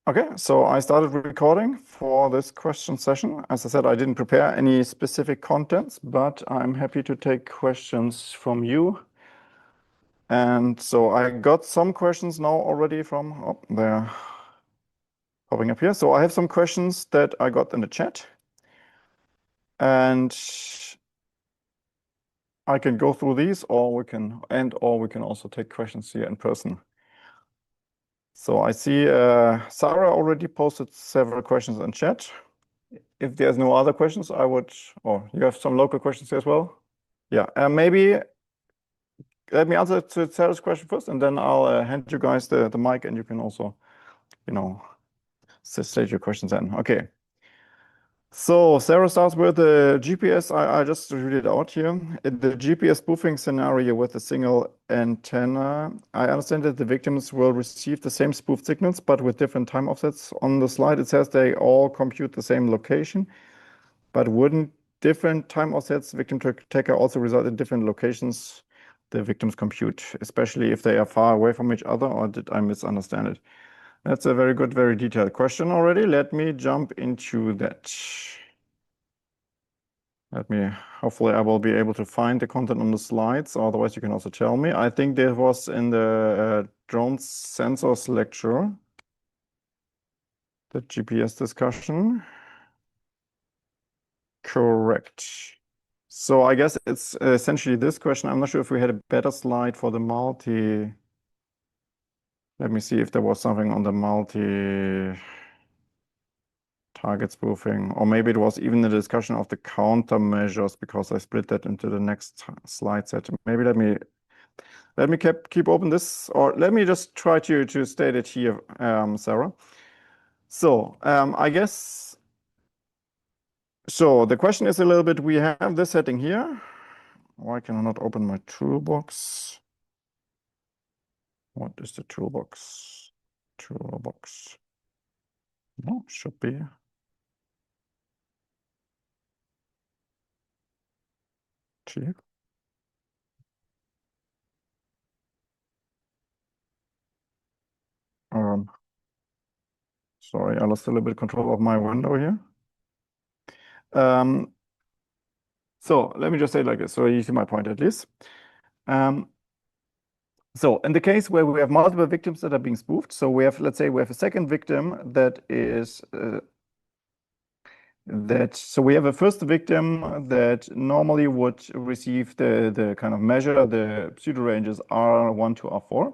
Okay, so I started recording for this question session. As I said, I didn't prepare any specific contents, but I'm happy to take questions from you. And so I got some questions now already from, oh, they're popping up here. So I have some questions that I got in the chat. And I can go through these, or we can also take questions here in person. So I see Sarah already posted several questions in chat. If there's no other questions, or you have some local questions as well? Yeah, maybe let me answer to Sarah's question first, and then I'll hand you guys the mic, and you can also, state your questions then. Okay. So Sarah starts with the GPS. I just read it out here. In the GPS spoofing scenario with a single antenna, I understand that the victims will receive the same spoofed signals, but with different time offsets. On the slide, it says they all compute the same location, but wouldn't different time offsets victim to attacker also result in different locations the victims compute, especially if they are far away from each other, or did I misunderstand it? That's a very good, very detailed question already. Let me jump into that. Hopefully I will be able to find the content on the slides, otherwise you can also tell me. I think there was in the drone sensors lecture, the GPS discussion. Correct. So I guess it's essentially this question. I'm not sure if we had a better slide for the multi. Let me see if there was something on the multi target spoofing, or maybe it was even the discussion of the countermeasures, because I split that into the next slide set. Maybe let me keep open this, or let me just try to state it here, Sarah. So I guess, so the question is a little bit, we have this setting here. Why can I not open my toolbox? What is the toolbox? Toolbox. No, should be. T. Sorry, I lost a little bit of control of my window here. So let me just say it like this, so you see my point at least. So in the case where we have multiple victims that are being spoofed, so let's say we have a second victim that is so we have a first victim that normally would receive the kind of measure, the pseudo ranges R1 to R4.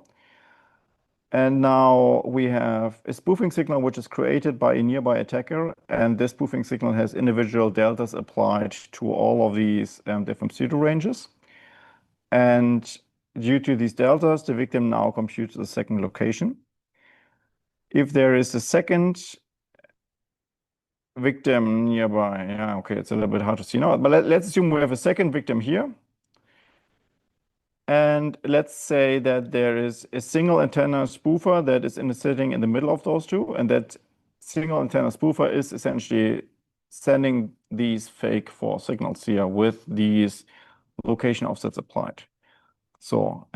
And now we have a spoofing signal which is created by a nearby attacker, and this spoofing signal has individual deltas applied to all of these different pseudo ranges. And due to these deltas, the victim now computes the second location. If there is a second victim nearby, yeah, okay, it's a little bit hard to see now, but let's assume we have a second victim here. And let's say that there is a single antenna spoofer that is sitting in the middle of those two, and that single antenna spoofer is essentially sending these fake 4 signals here with these location offsets applied. So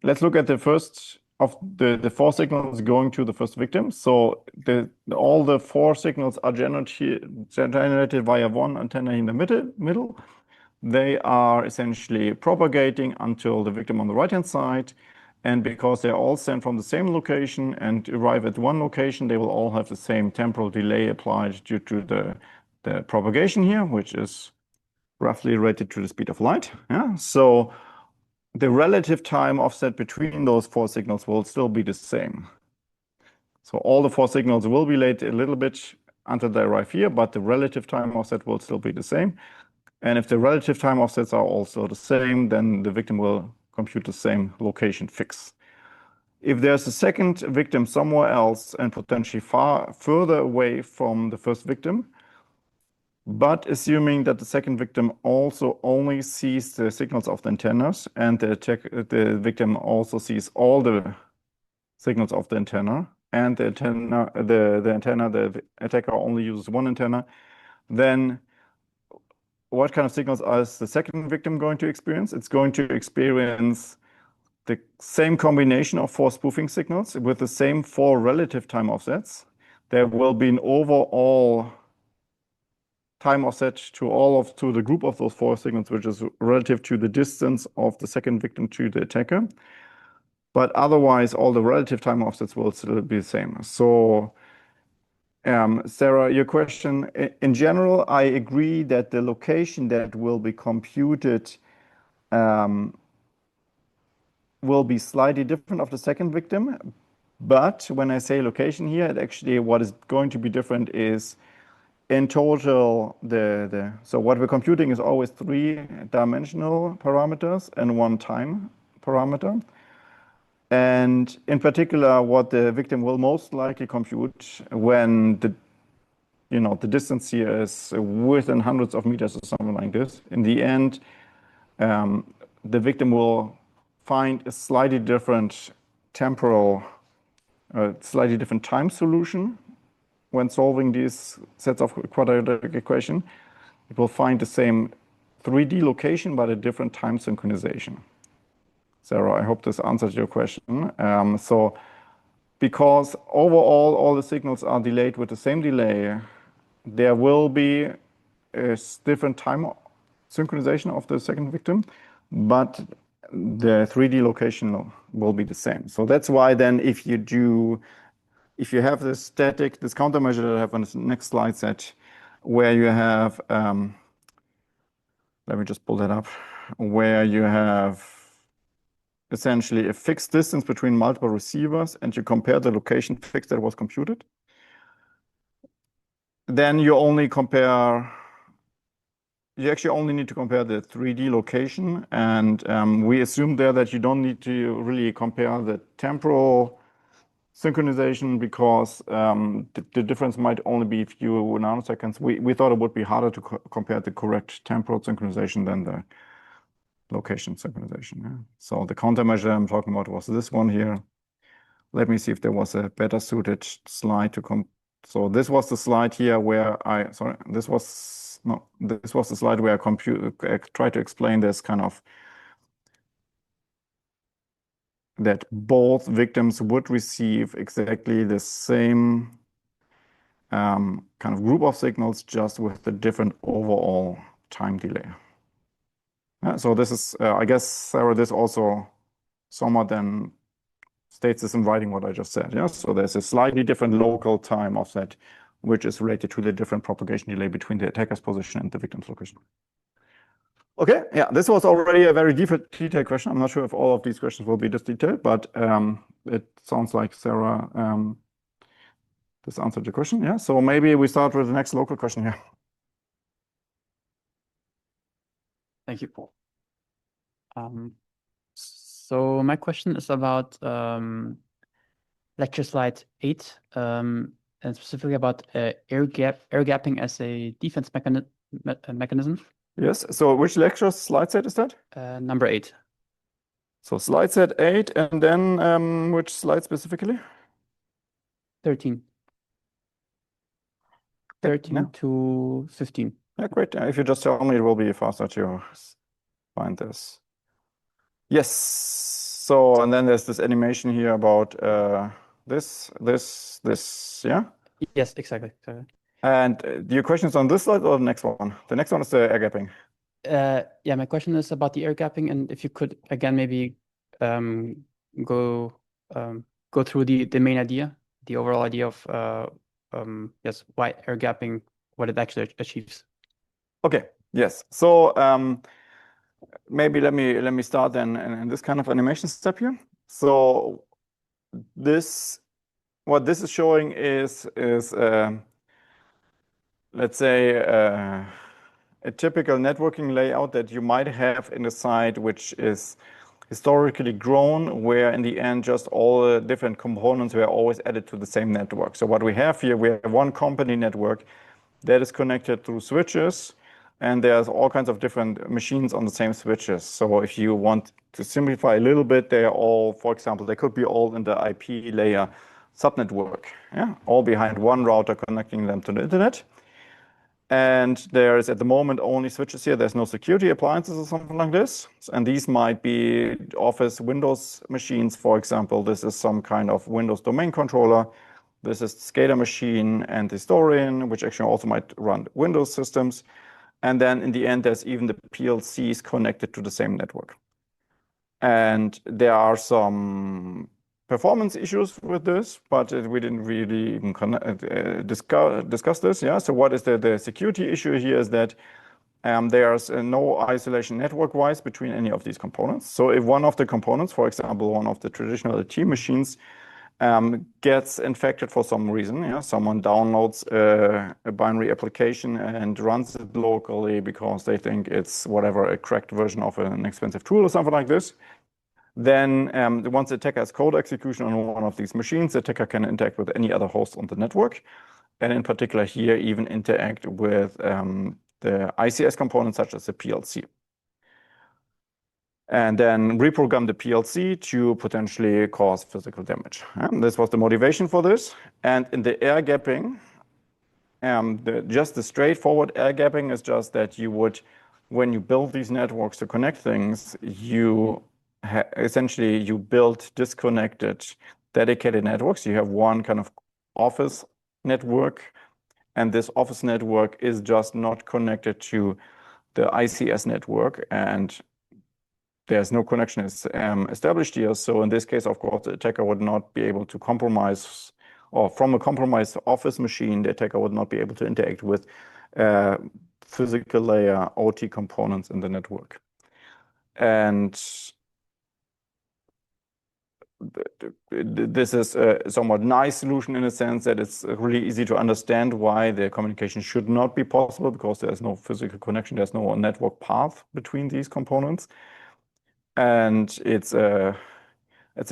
let's look at the first of the 4 signals going to the first victim. So all the 4 signals are generated via one antenna in the middle. They are essentially propagating until the victim on the right-hand side. And because they're all sent from the same location and arrive at one location, they will all have the same temporal delay applied due to the propagation here, which is roughly related to the speed of light. Yeah. So the relative time offset between those 4 signals will still be the same. So all the 4 signals will be late a little bit until they arrive here, but the relative time offset will still be the same. And if the relative time offsets are also the same, then the victim will compute the same location fix. If there's a second victim somewhere else and potentially far further away from the first victim, but assuming that the second victim also only sees the signals of the antennas and the victim also sees all the signals of the antenna, and the attacker only uses one antenna, then what kind of signals is the second victim going to experience? It's going to experience the same combination of 4 spoofing signals with the same 4 relative time offsets. there will be an overall time offset to the group of those 4 signals, which is relative to the distance of the second victim to the attacker. But otherwise, all the relative time offsets will still be the same. So, Sarah, your question, in general, I agree that the location that will be computed will be slightly different of the second victim. But when I say location here, it actually what is going to be different is in total, so what we're computing is always 3-dimensional parameters and 1 time parameter. And in particular, what the victim will most likely compute when the distance here is within hundreds of meters or something like this. In the end, the victim will find a slightly different slightly different time solution when solving these sets of quadratic equation. It will find the same 3D location, but a different time synchronization. Sarah, I hope this answers your question. So because overall all the signals are delayed with the same delay, there will be a different time synchronization of the second victim, but the 3D location will be the same. So that's why then if you have this countermeasure that I have on the next slide set, where you have, let me just pull that up, where you have essentially a fixed distance between multiple receivers and you compare the location fix that was computed, then you actually only need to compare the 3D location. And we assume there that you don't need to really compare the temporal synchronization because the difference might only be a few nanoseconds. We thought it would be harder to compare the correct temporal synchronization than the location synchronization. Yeah. So the countermeasure I'm talking about was this one here. Let me see if there was a better suited slide to so this was the slide here where this was the slide where I tried to explain this kind of that both victims would receive exactly the same kind of group of signals, just with a different overall time delay. So this is, I guess, Sarah, this also somewhat then states this in writing what I just said. Yeah. So there's a slightly different local time offset, which is related to the different propagation delay between the attacker's position and the victim's location. Okay, yeah, this was already a very detailed question. I'm not sure if all of these questions will be this detailed, but it sounds like Sarah, this answered the question. Yeah, so maybe we start with the next local question here. Thank you, Paul. So my question is about lecture slide 8, and specifically about air gapping as a defense mechanism. Yes. So which lecture slide set is that? Number 8. So slide set 8, and then which slide specifically? 13. 13 to 15. Yeah, great. If you just tell me, it will be faster to find this. Yes. So, and then there's this animation here about this, yeah? Yes, exactly. And your question is on this slide or the next one? The next one is the air gapping. Yeah, my question is about the air gapping, and if you could again maybe go through the main idea, the overall idea of yes, why air gapping, what it actually achieves. Okay. Yes. So maybe let me start then in this kind of animation step here. So what this is showing is let's say a typical networking layout that you might have in a site which is historically grown, where in the end just all the different components were always added to the same network. So what we have here, we have one company network that is connected through switches, and there's all kinds of different machines on the same switches. So if you want to simplify a little bit, they are all, for example, they could be all in the IP layer subnetwork, yeah, all behind one router connecting them to the internet. And there's at the moment only switches here. There's no security appliances or something like this. And these might be Office Windows machines, for example. This is some kind of Windows domain controller. This is the SCADA machine and the historian, which actually also might run Windows systems. And then in the end, there's even the PLCs connected to the same network. And there are some performance issues with this, but we didn't really even discuss this. Yeah. So what is the security issue here is that there's no isolation network-wise between any of these components. So if one of the components, for example, one of the traditional LT machines, gets infected for some reason, yeah, someone downloads a binary application and runs it locally because they think it's whatever, a cracked version of an expensive tool or something like this. Then once the attacker has code execution on one of these machines, the attacker can interact with any other host on the network. And in particular here, even interact with the ICS components such as the PLC. And then reprogram the PLC to potentially cause physical damage. This was the motivation for this. And in the air gapping, just the straightforward air gapping is just that you would, when you build these networks to connect things, you essentially you build disconnected dedicated networks. You have one kind of office network, and this office network is just not connected to the ICS network, and there's no connection established here. So in this case, of course, the attacker would not be able to compromise, or from a compromised office machine, the attacker would not be able to interact with physical layer OT components in the network. And this is a somewhat nice solution in a sense that it's really easy to understand why the communication should not be possible, because there's no physical connection, there's no network path between these components. And it's a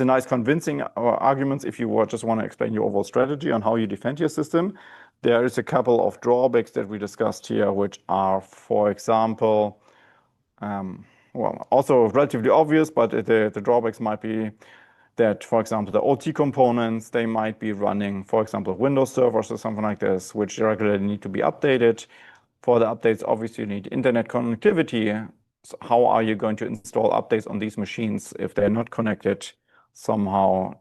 nice convincing argument if you just want to explain your overall strategy on how you defend your system. There is a couple of drawbacks that we discussed here, which are, for example, well, also relatively obvious, but the drawbacks might be that, for example, the OT components, they might be running, for example, Windows servers or something like this, which regularly need to be updated. For the updates, obviously, you need internet connectivity. So how are you going to install updates on these machines if they're not connected somehow?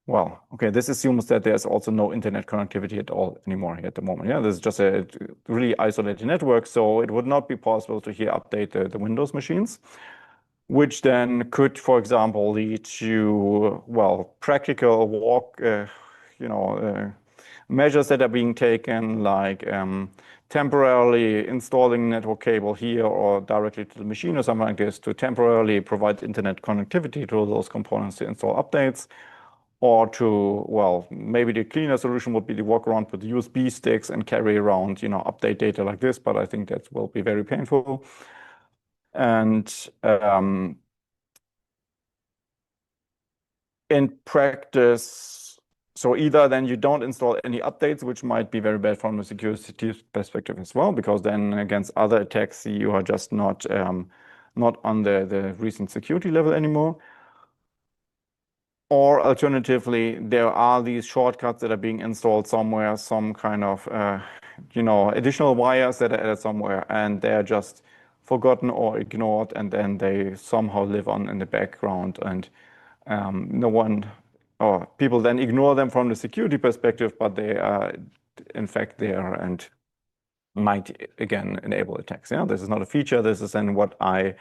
Well, okay, this assumes that there's also no internet connectivity at all anymore here at the moment. Yeah, this is just a really isolated network, so it would not be possible to here update the Windows machines, which then could, for example, lead to, well, practical measures that are being taken, like temporarily installing network cable here or directly to the machine or something like this to temporarily provide internet connectivity to those components to install updates. Or to, well, maybe the cleaner solution would be to walk around with USB sticks and carry around, update data like this, but I think that will be very painful. And in practice, so either then you don't install any updates, which might be very bad from a security perspective as well, because then against other attacks, you are just not on the recent security level anymore. Or alternatively, there are these shortcuts that are being installed somewhere, some kind of additional wires that are added somewhere, and they're just forgotten or ignored, and then they somehow live on in the background, and no one or people then ignore them from the security perspective, but they are in fact there and might again enable attacks. Yeah, this is not a feature. This is then what I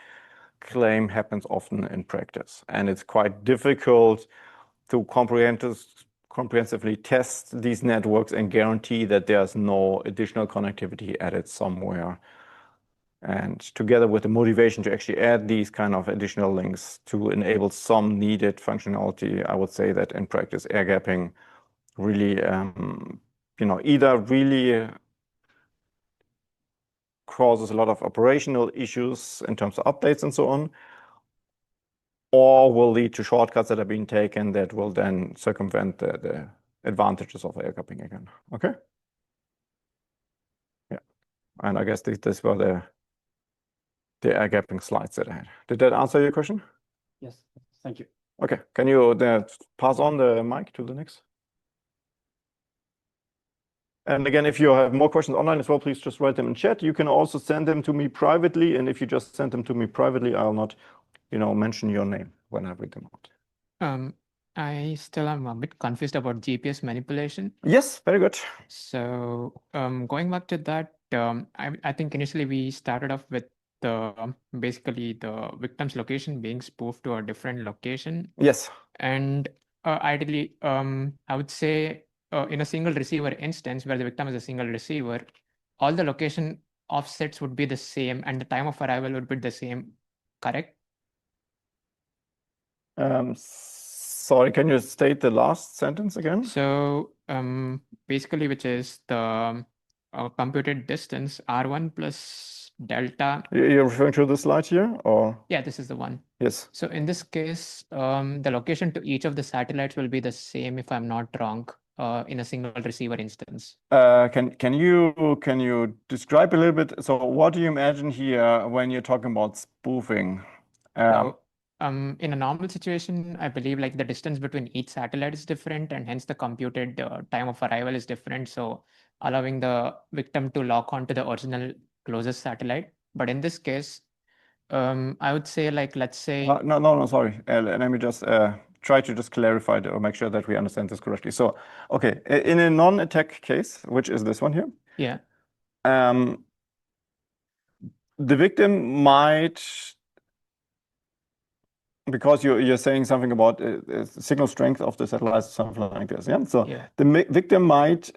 claim happens often in practice, and it's quite difficult to comprehensively test these networks and guarantee that there's no additional connectivity added somewhere. And together with the motivation to actually add these kind of additional links to enable some needed functionality, I would say that in practice, air gapping really, either really causes a lot of operational issues in terms of updates and so on, or will lead to shortcuts that are being taken that will then circumvent the advantages of air gapping again. Okay. Yeah. And I guess these were the air gapping slides that I had. Did that answer your question? Yes, thank you. Okay, can you pass on the mic to the next? And again, if you have more questions online as well, please just write them in chat. You can also send them to me privately, and if you just send them to me privately, I'll not, mention your name when I read them out. I still am a bit confused about GPS manipulation. Yes, very good. So going back to that, I think initially we started off with basically the victim's location being spoofed to a different location. Yes. And ideally, I would say in a single receiver instance where the victim is a single receiver, all the location offsets would be the same and the time of arrival would be the same, correct? Sorry, can you state the last sentence again? So basically, which is the computed distance R1 plus delta. You're referring to the slide here, or? Yeah, this is the one. Yes. So in this case, the location to each of the satellites will be the same, if I'm not wrong, in a single receiver instance. Can you describe a little bit? So what do you imagine here when you're talking about spoofing? So in a normal situation, I believe like the distance between each satellite is different, and hence the computed time of arrival is different. So allowing the victim to lock onto the original closest satellite. But in this case, I would say like, let's say, no, sorry. Let me just try to just clarify it or make sure that we understand this correctly. So, okay, in a non-attack case, which is this one here, yeah, the victim might, because you're saying something about signal strength of the satellites, something like this, yeah? So yeah, the victim might,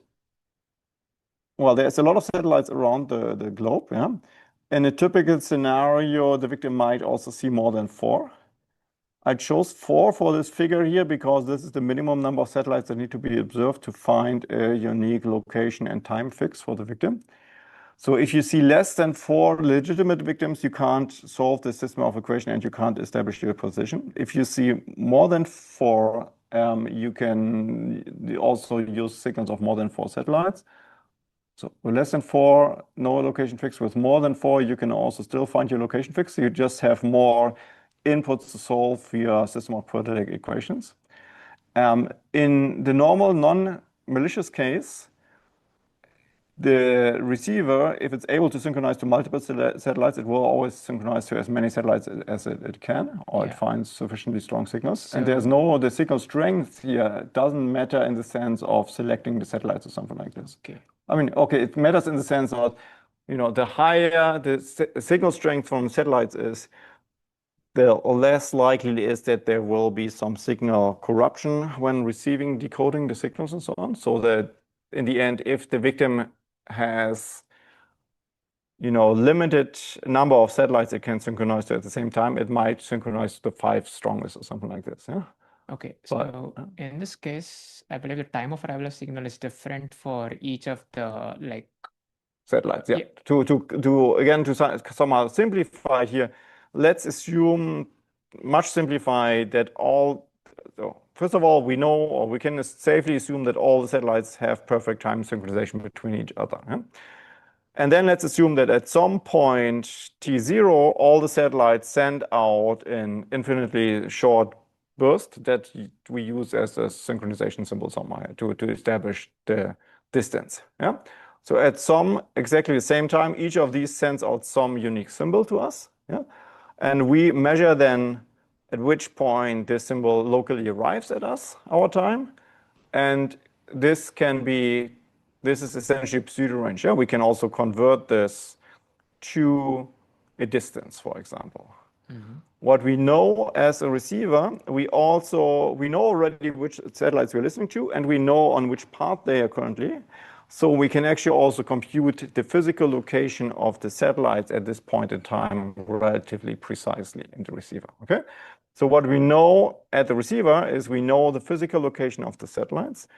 well, there's a lot of satellites around the globe, yeah? In a typical scenario, the victim might also see more than 4. I chose 4 for this figure here because this is the minimum number of satellites that need to be observed to find a unique location and time fix for the victim. So if you see less than 4 legitimate victims, you can't solve the system of equation and you can't establish your position. If you see more than 4, you can also use signals of more than 4 satellites. So with less than 4, no location fix. With more than 4, you can also still find your location fix. You just have more inputs to solve via system of quadratic equations. In the normal non-malicious case, the receiver, if it's able to synchronize to multiple satellites, it will always synchronize to as many satellites as it can, or it finds sufficiently strong signals. And there's the signal strength here doesn't matter in the sense of selecting the satellites or something like this. okay. I mean, okay, it matters in the sense of, the higher the signal strength from satellites is, the less likely it is that there will be some signal corruption when receiving, decoding the signals and so on. So that in the end, if the victim has, limited number of satellites it can synchronize to at the same time, it might synchronize to the 5 strongest or something like this. Yeah. Okay, so in this case, I believe the time of arrival of signal is different for each of the satellites. Yeah. To somehow simplify here, let's assume, much simplify, that all. So first of all, we know, or we can safely assume, that all the satellites have perfect time synchronization between each other. Yeah? And then let's assume that at some point t0, all the satellites send out an infinitely short burst that we use as a synchronization symbol somewhere to establish the distance. Yeah. So at some exactly the same time, each of these sends out some unique symbol to us. Yeah. And we measure then at which point this symbol locally arrives at us, our time. And this is essentially pseudo range. Yeah? We can also convert this to a distance, for example. What we know as a receiver, we know already which satellites we're listening to, and we know on which path they are currently. So we can actually also compute the physical location of the satellites at this point in time relatively precisely in the receiver. Okay. So what we know at the receiver is we know the physical location of the satellites,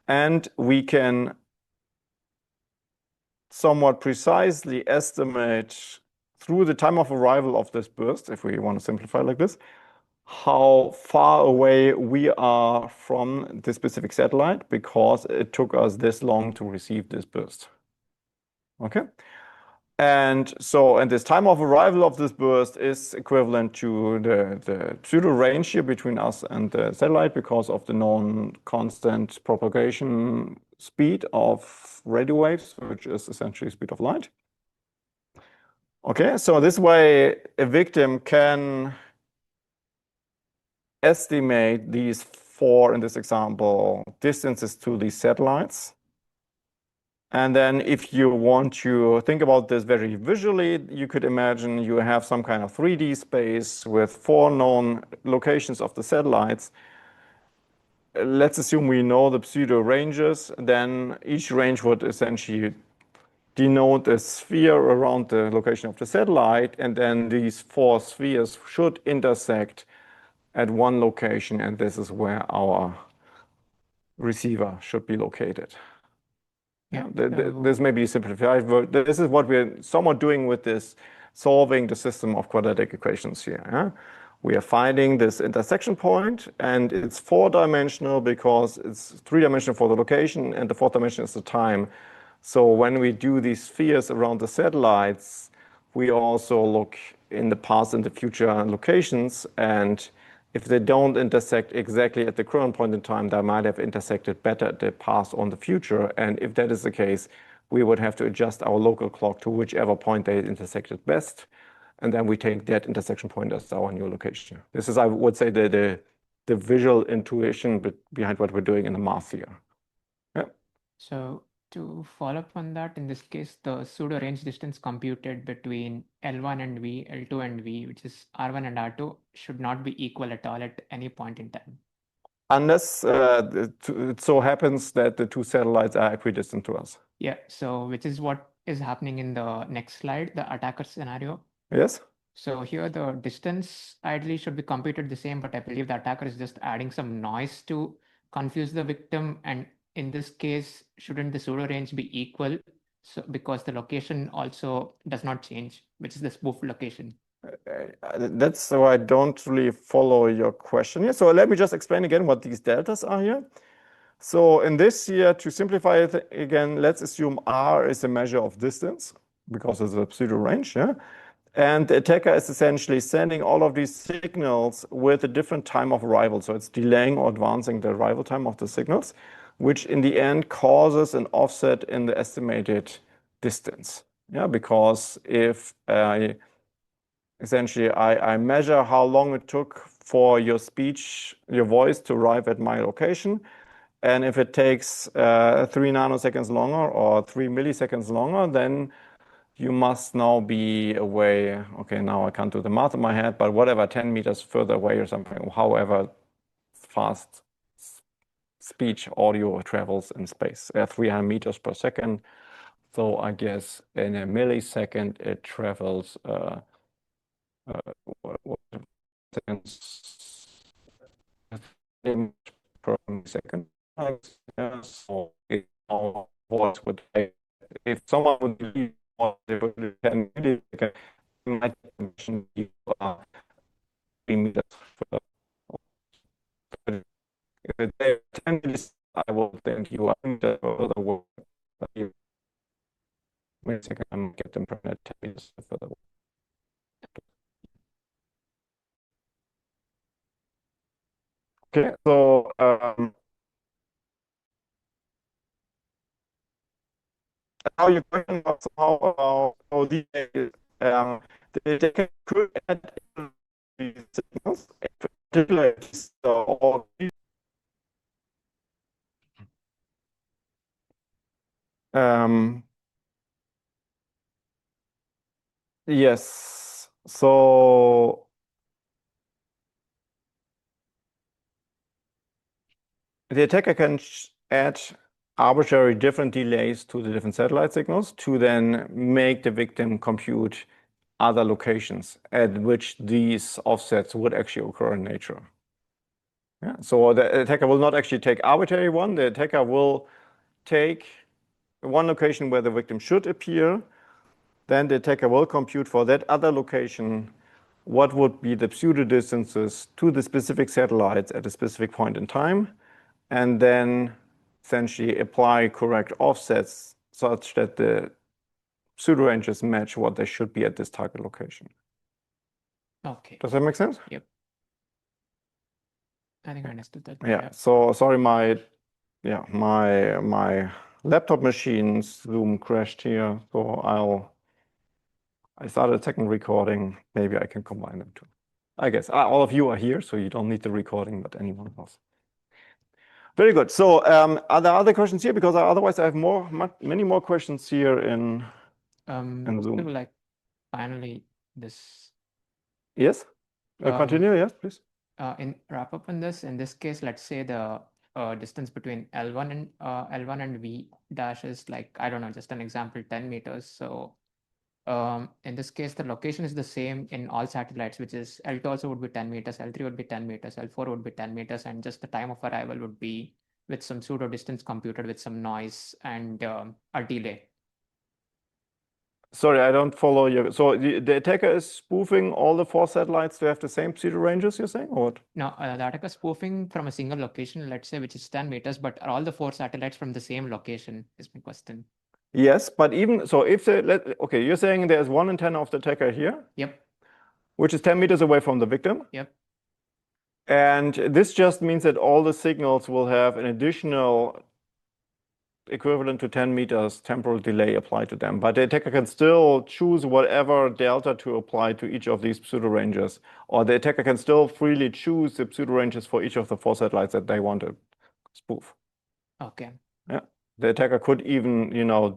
and we can somewhat precisely estimate through the time of arrival of this burst, if we want to simplify like this, how far away we are from this specific satellite because it took us this long to receive this burst. Okay. And this time of arrival of this burst is equivalent to the pseudo range here between us and the satellite because of the known constant propagation speed of radio waves, which is essentially speed of light. Okay, so this way a victim can estimate these for, in this example, distances to these satellites. And then if you want to think about this very visually, you could imagine you have some kind of 3D space with 4 known locations of the satellites. Let's assume we know the pseudo ranges, then each range would essentially denote a sphere around the location of the satellite, and then these 4 spheres should intersect at one location, and this is where our receiver should be located. Yeah. This may be simplified, but this is what we're somewhat doing with this, solving the system of quadratic equations here. Yeah? We are finding this intersection point, and it's 4-dimensional because it's 3-dimensional for the location, and the 4th dimension is the time. So when we do these spheres around the satellites, we also look in the past and the future locations, and if they don't intersect exactly at the current point in time, they might have intersected better at the past or the future. And if that is the case, we would have to adjust our local clock to whichever point they intersected best. And then we take that intersection point as our new location. This is, I would say, the visual intuition behind what we're doing in the math here. Yeah. So to follow up on that, in this case, the pseudo range distance computed between L1 and V, L2 and V, which is R1 and R2, should not be equal at all at any point in time. Unless it so happens that the 2 satellites are equidistant to us. Yeah, so which is what is happening in the next slide, the attacker scenario. Yes? So here the distance ideally should be computed the same, but I believe the attacker is just adding some noise to confuse the victim. And in this case, shouldn't the pseudo range be equal? So because the location also does not change, which is the spoof location. That's why I don't really follow your question here. So let me just explain again what these deltas are here. So in this here, to simplify it again, let's assume R is a measure of distance because it's a pseudo range, yeah? And the attacker is essentially sending all of these signals with a different time of arrival. So it's delaying or advancing the arrival time of the signals, which in the end causes an offset in the estimated distance. Yeah, because if essentially I measure how long it took for your speech, your voice to arrive at my location, and if it takes 3 nanoseconds longer or 3 milliseconds longer, then you must now be away. Okay, now I can't do the math in my head, but whatever, 10 meters further away or something, however fast speech audio travels in space, 300 meters per second. So I guess in a millisecond, it travels seconds per second. So our voice would, if someone would believe they would 10 milliseconds, it might mention you 3 meters further. If they're 10 milliseconds, I will think you are further away. But you millisecond, I might get them from 10 meters further away. Okay, so now your question was how they could add these signals, particularly all these. Yes, so the attacker can add arbitrary different delays to the different satellite signals to then make the victim compute other locations at which these offsets would actually occur in nature. Yeah, so the attacker will not actually take arbitrary one. The attacker will take one location where the victim should appear. Then the attacker will compute for that other location what would be the pseudo distances to the specific satellites at a specific point in time, and then essentially apply correct offsets such that the pseudo ranges match what they should be at this target location. Okay. Does that make sense? Yep. I think I understood that. Yeah. So sorry, my laptop machine's Zoom crashed here. So I started a second recording. Maybe I can combine them too. I guess all of you are here, so you don't need the recording, but anyone else. Very good. So are there other questions here? Because otherwise I have many more questions here in Zoom. So like finally this. Yes? Continue, yes, please. In wrap up on this, in this case, let's say the distance between L1 and V dash is like, I don't know, just an example, 10 meters. So in this case, the location is the same in all satellites, which is L2 also would be 10 meters, L3 would be 10 meters, L4 would be 10 meters, and just the time of arrival would be with some pseudo distance computed with some noise and a delay. Sorry, I don't follow you. So the attacker is spoofing all the 4 satellites to have the same pseudo ranges, you're saying, or what? No, the attacker spoofing from a single location, let's say, which is 10 meters, but are all the 4 satellites from the same location is my question. Yes, but even so, if okay, you're saying there's one antenna of the attacker here. Yep. Which is 10 meters away from the victim. Yep. And this just means that all the signals will have an additional equivalent to 10 meters temporal delay applied to them. But the attacker can still choose whatever delta to apply to each of these pseudo ranges, or the attacker can still freely choose the pseudo ranges for each of the 4 satellites that they want to spoof. Okay. Yeah. The attacker could even,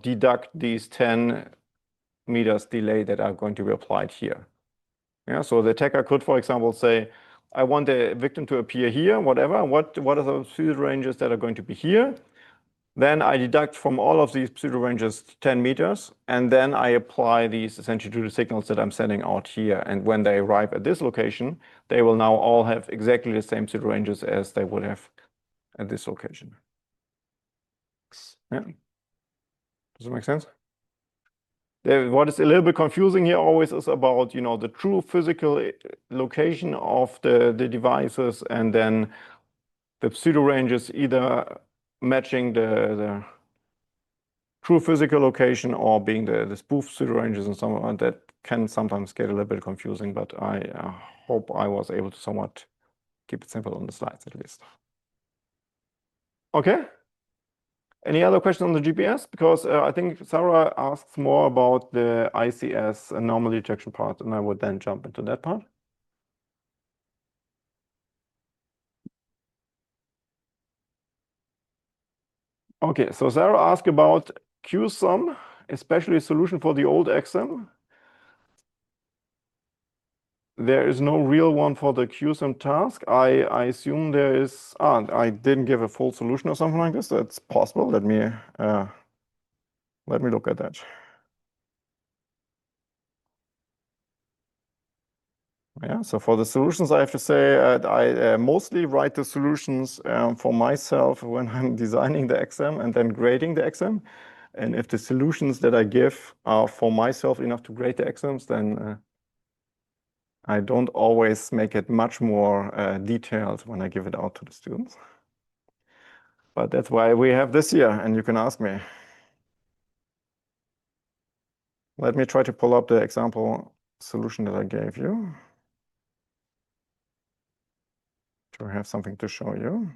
deduct these 10 meters delay that are going to be applied here. Yeah, so the attacker could, for example, say, I want the victim to appear here, whatever. What are the pseudo ranges that are going to be here? Then I deduct from all of these pseudo ranges 10 meters, and then I apply these essentially to the signals that I'm sending out here. And when they arrive at this location, they will now all have exactly the same pseudo ranges as they would have at this location. Yeah. Does it make sense? What is a little bit confusing here always is about, the true physical location of the devices, and then the pseudo ranges either matching the true physical location or being the spoof pseudo ranges and so on. That can sometimes get a little bit confusing, but I hope I was able to somewhat keep it simple on the slides at least. Okay. Any other question on the GPS? Because I think Sarah asks more about the ICS anomaly detection part, and I would then jump into that part. Okay, so Sarah asked about QSUM, especially a solution for the old XM. There is no real one for the QSUM task. I assume there is. I didn't give a full solution or something like this. That's possible. Let me look at that. Yeah. So for the solutions, I have to say I mostly write the solutions for myself when I'm designing the XM and then grading the XM. And if the solutions that I give are for myself enough to grade the XMs, then I don't always make it much more detailed when I give it out to the students. But that's why we have this here, and you can ask me. Let me try to pull up the example solution that I gave you to have something to show you.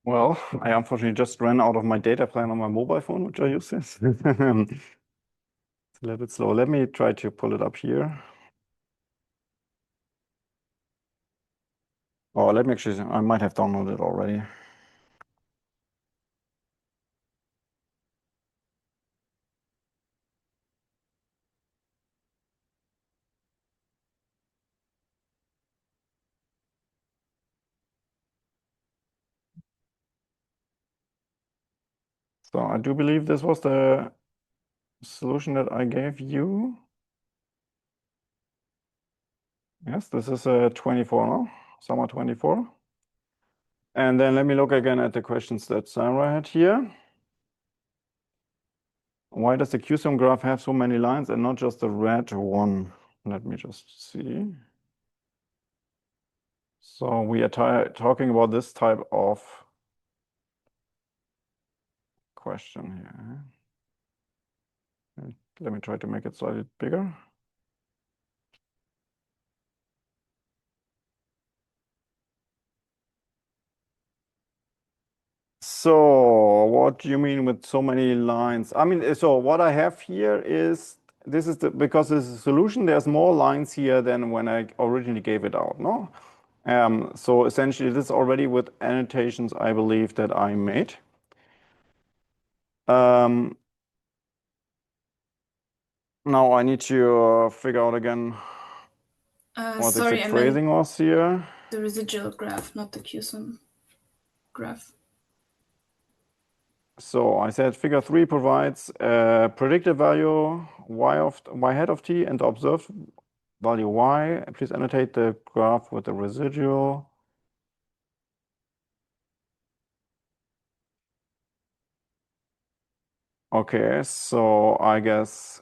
Well, I unfortunately just ran out of my data plan on my mobile phone, which I use this. It's a little bit slow. Let me try to pull it up here. Oh, let me actually, I might have downloaded it already. So I do believe this was the solution that I gave you. Yes, this is 24 now, summer 24. And then let me look again at the questions that Sarah had here. Why does the QSUM graph have so many lines and not just the red one? Let me just see. So we are talking about this type of question here. Let me try to make it slightly bigger. So what do you mean with so many lines? I mean, so what I have here is, this is because this is a solution, there's more lines here than when I originally gave it out, no? So essentially this is already with annotations, I believe, that I made. Now I need to figure out again what the Sorry, exact I meant phrasing was here. the residual graph, not the QSUM graph. So I said figure 3 provides a predicted value y hat of t and the observed value y. Please annotate the graph with the residual. Okay, so I guess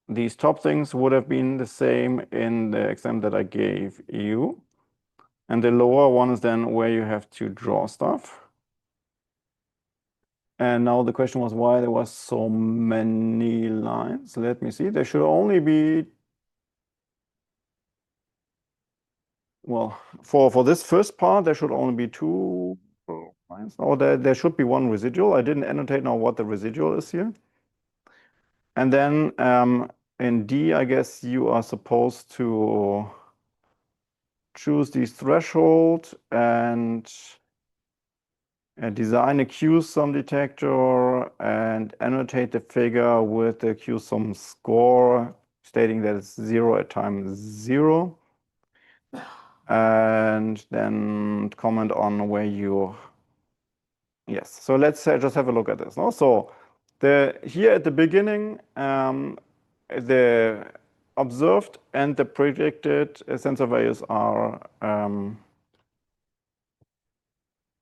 these top things would have been the same in the exam that I gave you. And the lower one is then where you have to draw stuff. And now the question was why there was so many lines. Let me see. There should only be, well, for this first part, there should only be 2 lines. Or there should be 1 residual. I didn't annotate now what the residual is here. And then in D, I guess you are supposed to choose these threshold and design a QSUM detector and annotate the figure with the QSUM score, stating that it's 0 at time 0. And then comment on where you, yes. So let's just have a look at this. No? So here at the beginning, the observed and the predicted sensor values are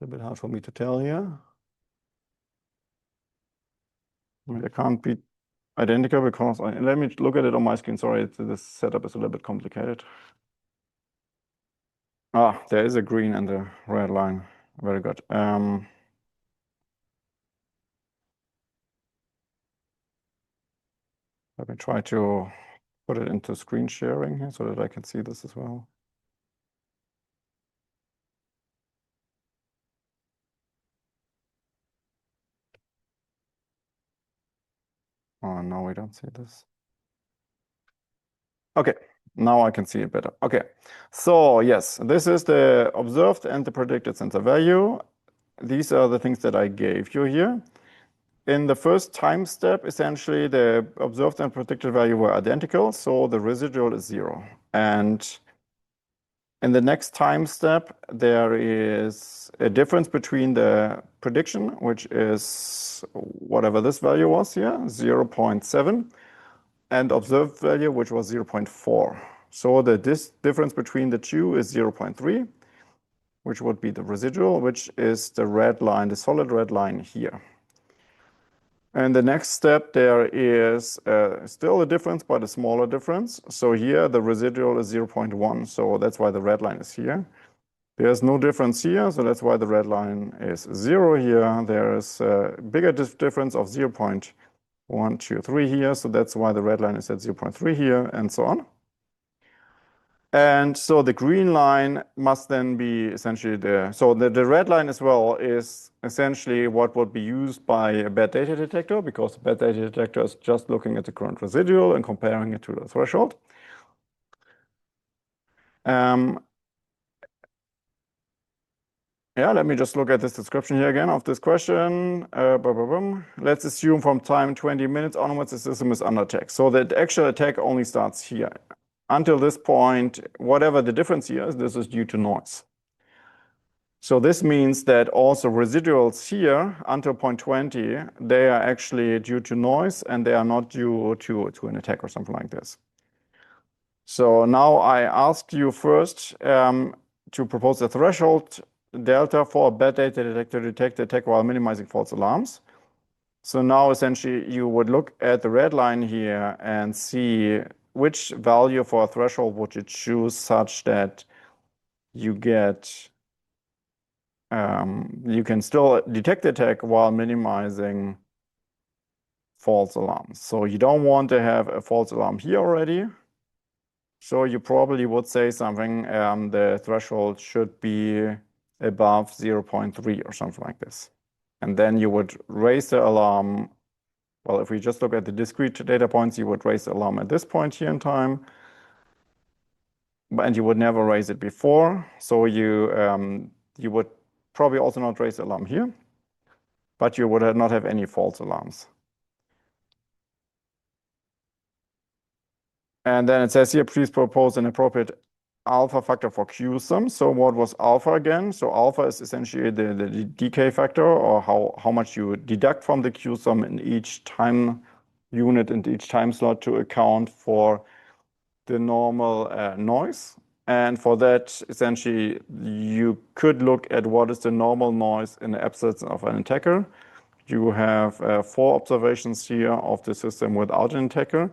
a bit hard for me to tell here. I mean, they can't be identical because let me look at it on my screen. Sorry, this setup is a little bit complicated. Ah, there is a green and a red line. Very good. Let me try to put it into screen sharing here so that I can see this as well. Oh, no, we don't see this. Okay, now I can see it better. Okay, so yes, this is the observed and the predicted sensor value. These are the things that I gave you here. In the first time step, essentially, the observed and predicted value were identical, so the residual is 0. And in the next time step, there is a difference between the prediction, which is whatever this value was here, 0.7, and observed value, which was 0.4. So this difference between the two is 0.3, which would be the residual, which is the red line, the solid red line here. And the next step, there is still a difference, but a smaller difference. So here, the residual is 0.1, so that's why the red line is here. There's no difference here, so that's why the red line is 0 here. There is a bigger difference of 0.123 here, so that's why the red line is at 0.3 here, and so on. And so the green line must then be essentially the red line as well is essentially what would be used by a bad data detector, because the bad data detector is just looking at the current residual and comparing it to the threshold. Yeah, let me just look at this description here again of this question. Let's assume from time 20 minutes onwards, the system is under attack. So the actual attack only starts here. Until this point, whatever the difference here is, this is due to noise. So this means that also residuals here until 0.20, they are actually due to noise and they are not due to an attack or something like this. So now I asked you first to propose a threshold delta for a bad data detector to detect the attack while minimizing false alarms. So now essentially you would look at the red line here and see which value for a threshold would you choose such that you get you can still detect the attack while minimizing false alarms. So you don't want to have a false alarm here already. So you probably would say something, the threshold should be above 0.3 or something like this. And then you would raise the alarm. Well, if we just look at the discrete data points, you would raise the alarm at this point here in time. And you would never raise it before. So you would probably also not raise the alarm here, but you would not have any false alarms. And then it says here, please propose an appropriate alpha factor for QSUM. So what was alpha again? So alpha is essentially the decay factor, or how much you deduct from the QSUM in each time unit and each time slot to account for the normal noise. And for that, essentially, you could look at what is the normal noise in the absence of an attacker. You have 4 observations here of the system without an attacker.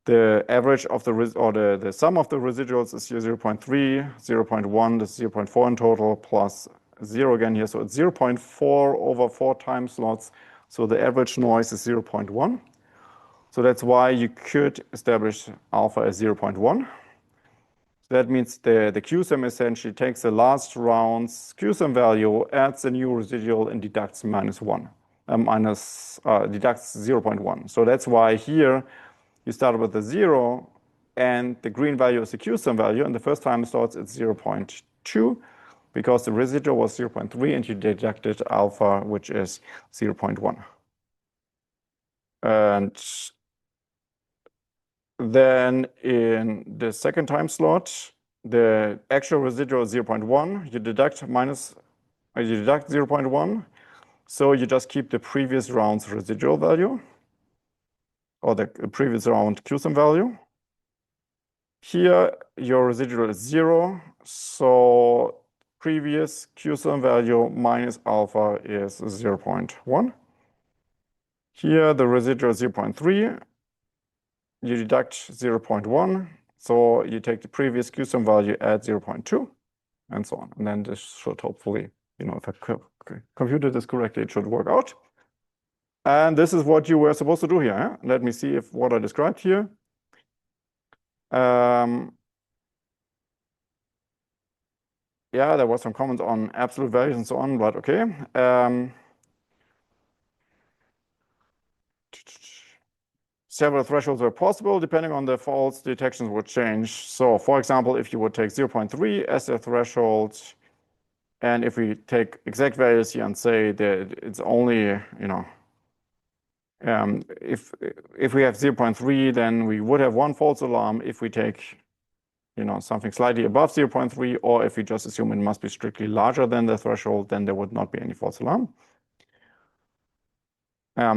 The average of the sum of the residuals is here 0.3, 0.1, this is 0.4 in total, plus 0 again here. So it's 0.4 over 4 time slots. So the average noise is 0.1. So that's why you could establish alpha as 0.1. That means the QSUM essentially takes the last round's QSUM value, adds a new residual, and deducts -1, deducts 0.1. So that's why here you start with the 0, and the green value is the QSUM value, and the first time slots it's 0.2, because the residual was 0.3, and you deducted alpha, which is 0.1. And then in the second time slot, the actual residual is 0.1. You deduct 0.1. So you just keep the previous round's residual value, or the previous round QSUM value. Here, your residual is 0. So previous QSUM value minus alpha is 0.1. Here, the residual is 0.3. You deduct 0.1. So you take the previous QSUM value, add 0.2, and so on. And then this should hopefully, if I computed this correctly, it should work out. And this is what you were supposed to do here. Huh? Let me see if what I described here. Yeah, there was some comments on absolute values and so on, but okay. Several thresholds were possible. Depending on the faults, detections would change. So for example, if you would take 0.3 as a threshold, and if we take exact values here and say that it's only, if we have 0.3, then we would have 1 false alarm. If we take, something slightly above 0.3, or if we just assume it must be strictly larger than the threshold, then there would not be any false alarm.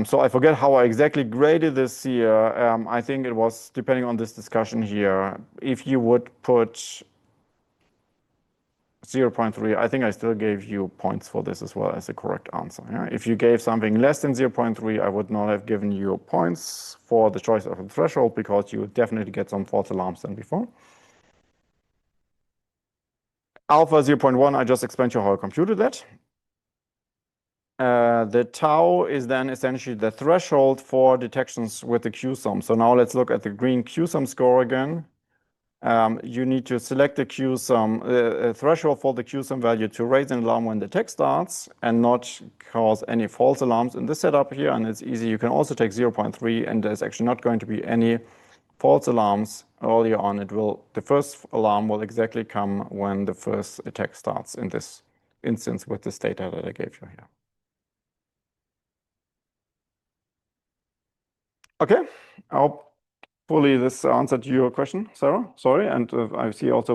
So I forget how I exactly graded this here. I think it was depending on this discussion here. If you would put 0.3, I think I still gave you points for this as well as the correct answer. Yeah? If you gave something less than 0.3, I would not have given you points for the choice of a threshold, because you would definitely get some false alarms than before. Alpha 0.1, I just explained to you how I computed that. The tau is then essentially the threshold for detections with the QSUM. So now let's look at the green QSUM score again. You need to select the QSUM, threshold for the QSUM value to raise an alarm when the attack starts and not cause any false alarms in this setup here. And it's easy. You can also take 0.3, and there's actually not going to be any false alarms earlier on. The first alarm will exactly come when the first attack starts in this instance with this data that I gave you here. Okay, hopefully this answered your question, Sarah. Sorry, and I see also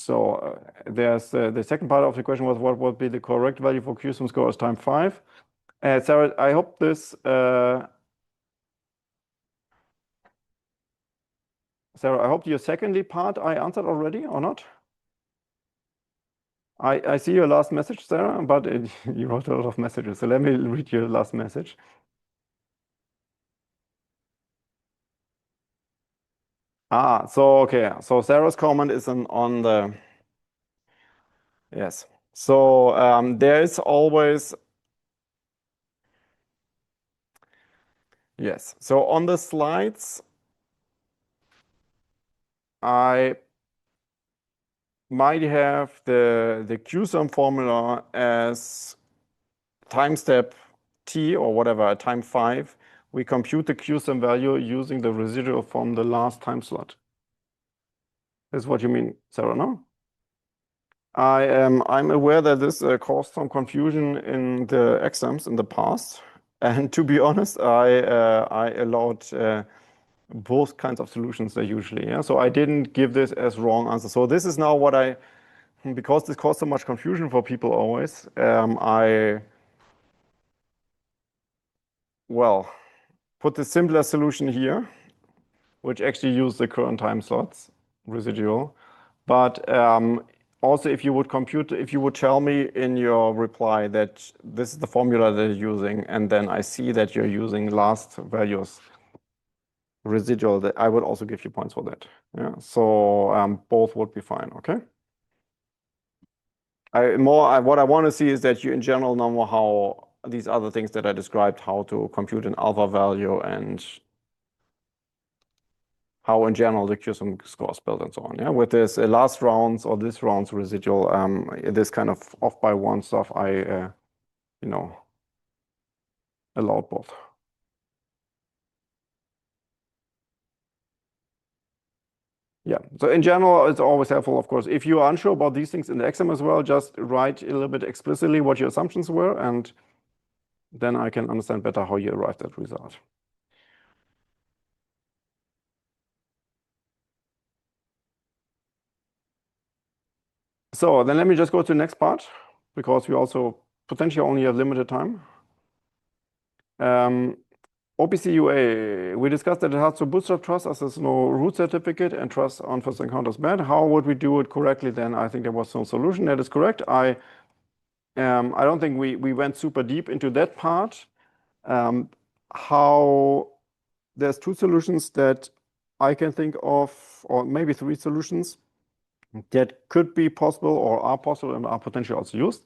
So there's the second part of the question was what would be the correct value for QSUM score as time 5? Sarah, I hope this. Sarah, I hope your secondly part I answered already or not? I see your last message, Sarah, but you wrote a lot of messages. So let me read your last message. So okay. So Sarah's comment is on the yes. So there is always yes. So on the slides, I might have the QSUM formula as time step t or whatever, time 5. We compute the QSUM value using the residual from the last time slot. Is what you mean, Sarah, no? I'm aware that this caused some confusion in the exams in the past. And to be honest, I allowed both kinds of solutions there usually. Yeah? So I didn't give this as wrong answer. So this is now what because this caused so much confusion for people always, well, put the simpler solution here, which actually use the current time slots residual. But also, if you would tell me in your reply that this is the formula that you're using, and then I see that you're using last values residual, that I would also give you points for that. Yeah. So both would be fine. Okay. What I want to see is that you in general know how these other things that I described, how to compute an alpha value and how in general the QSUM score is built and so on. Yeah, with this last rounds or this round's residual, this kind of off by one stuff, I allowed both. Yeah, so in general, it's always helpful, of course. If you are unsure about these things in the exam as well, just write a little bit explicitly what your assumptions were, and then I can understand better how you arrived at result. So then let me just go to the next part, because we also potentially only have limited time. OPC UA, we discussed that it has to bootstrap trust as there's no root certificate and trust on first encounter is bad. How would we do it correctly then? I think there was no solution. That is correct. I don't think we went super deep into that part. How there's two solutions that I can think of, or maybe three solutions that could be possible or are possible and are potentially also used.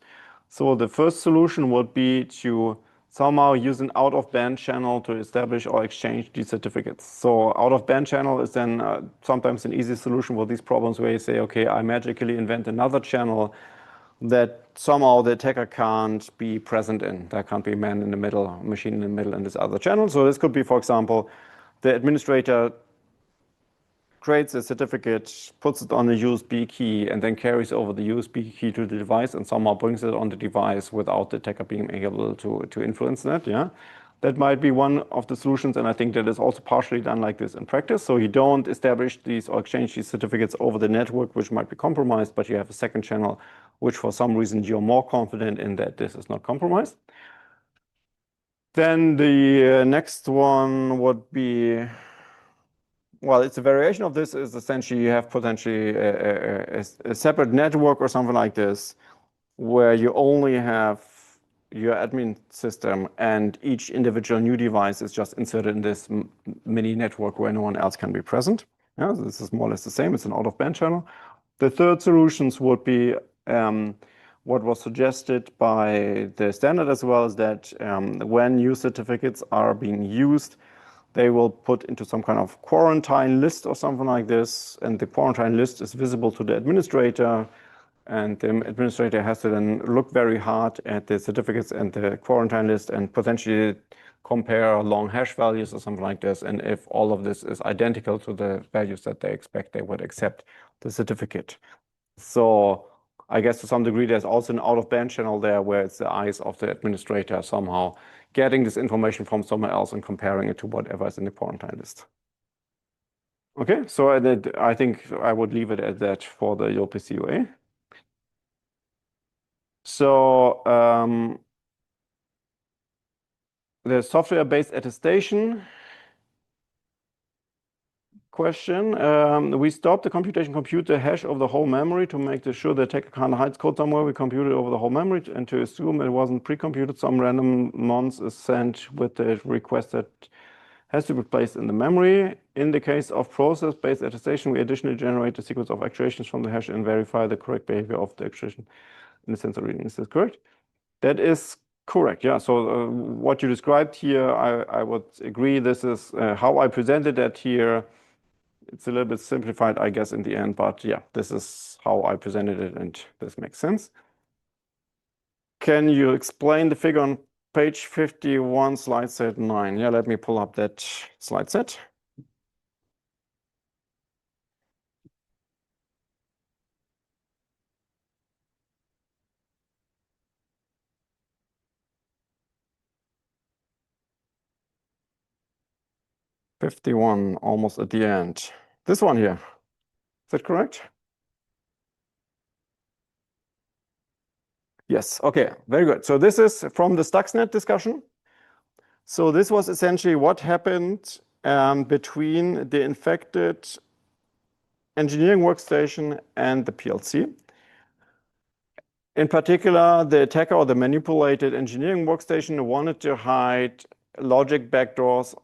So the first solution would be to somehow use an out-of-band channel to establish or exchange these certificates. So out-of-band channel is then sometimes an easy solution for these problems where you say, okay, I magically invent another channel that somehow the attacker can't be present in. There can't be a man in the middle, a machine in the middle in this other channel. So this could be, for example, the administrator creates a certificate, puts it on a USB key, and then carries over the USB key to the device and somehow brings it on the device without the attacker being able to influence that. Yeah, that might be one of the solutions, and I think that is also partially done like this in practice. So you don't establish these or exchange these certificates over the network, which might be compromised, but you have a second channel, which for some reason you're more confident in that this is not compromised. Then the next one would be, well, it's a variation of this. Is essentially you have potentially a separate network or something like this, where you only have your admin system and each individual new device is just inserted in this mini network where no one else can be present. Yeah, so this is more or less the same. It's an out-of-band channel. The third solutions would be what was suggested by the standard as well, is that when new certificates are being used, they will put into some kind of quarantine list or something like this, and the quarantine list is visible to the administrator, and the administrator has to then look very hard at the certificates and the quarantine list and potentially compare long hash values or something like this. And if all of this is identical to the values that they expect, they would accept the certificate. So I guess to some degree, there's also an out-of-band channel there where it's the eyes of the administrator somehow getting this information from somewhere else and comparing it to whatever is in the quarantine list. Okay, so I think I would leave it at that for the UPCUA. So the software-based attestation question. We stop the computation, compute the hash of the whole memory to make sure the attacker can't hide code somewhere. We compute it over the whole memory and to assume it wasn't pre-computed, some random nonce is sent with the request that has to be placed in the memory. In the case of process-based attestation, we additionally generate a sequence of actuations from the hash and verify the correct behavior of the actuation in the sense of reading. Is this correct? That is correct, yeah. So what you described here, I would agree. This is how I presented that here. It's a little bit simplified, I guess, in the end, but yeah, this is how I presented it, and this makes sense. Can you explain the figure on page 51, slide set 9? Yeah, let me pull up that slide set. '51, almost at the end. This one here, is that correct? Yes, okay, very good. So this is from the Stuxnet discussion. So this was essentially what happened between the infected engineering workstation and the PLC. In particular, the attacker or the manipulated engineering workstation wanted to hide logic backdoors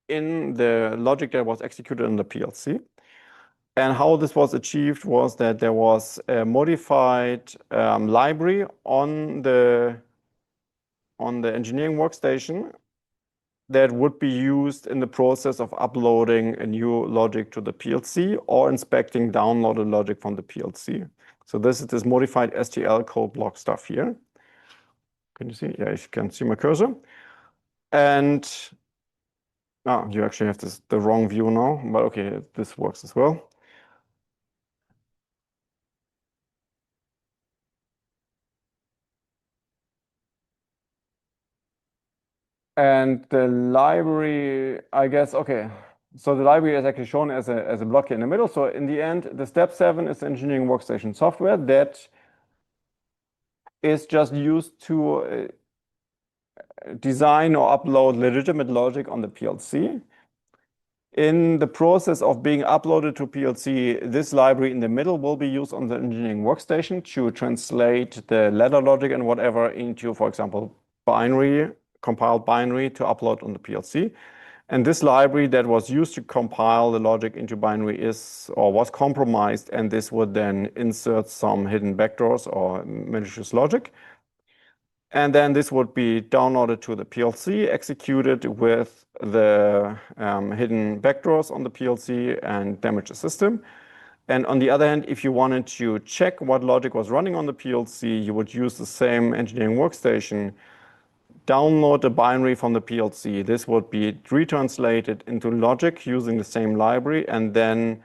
in the logic that was executed in the PLC. And how this was achieved was that there was a modified library on the engineering workstation that would be used in the process of uploading a new logic to the PLC or inspecting downloaded logic from the PLC. So this is this modified STL code block stuff here. Can you see? Yeah, you can see my cursor. And you actually have the wrong view now, but okay, this works as well. And the library, I guess, okay. So the library is actually shown as a block here in the middle. So in the end, the step 7 is engineering workstation software that is just used to design or upload legitimate logic on the PLC. In the process of being uploaded to PLC, this library in the middle will be used on the engineering workstation to translate the ladder logic and whatever into, for example, binary, compiled binary to upload on the PLC. And this library that was used to compile the logic into binary is or was compromised, and this would then insert some hidden backdoors or malicious logic. And then this would be downloaded to the PLC, executed with the hidden backdoors on the PLC and damage the system. And on the other hand, if you wanted to check what logic was running on the PLC, you would use the same engineering workstation, download the binary from the PLC. This would be retranslated into logic using the same library, and then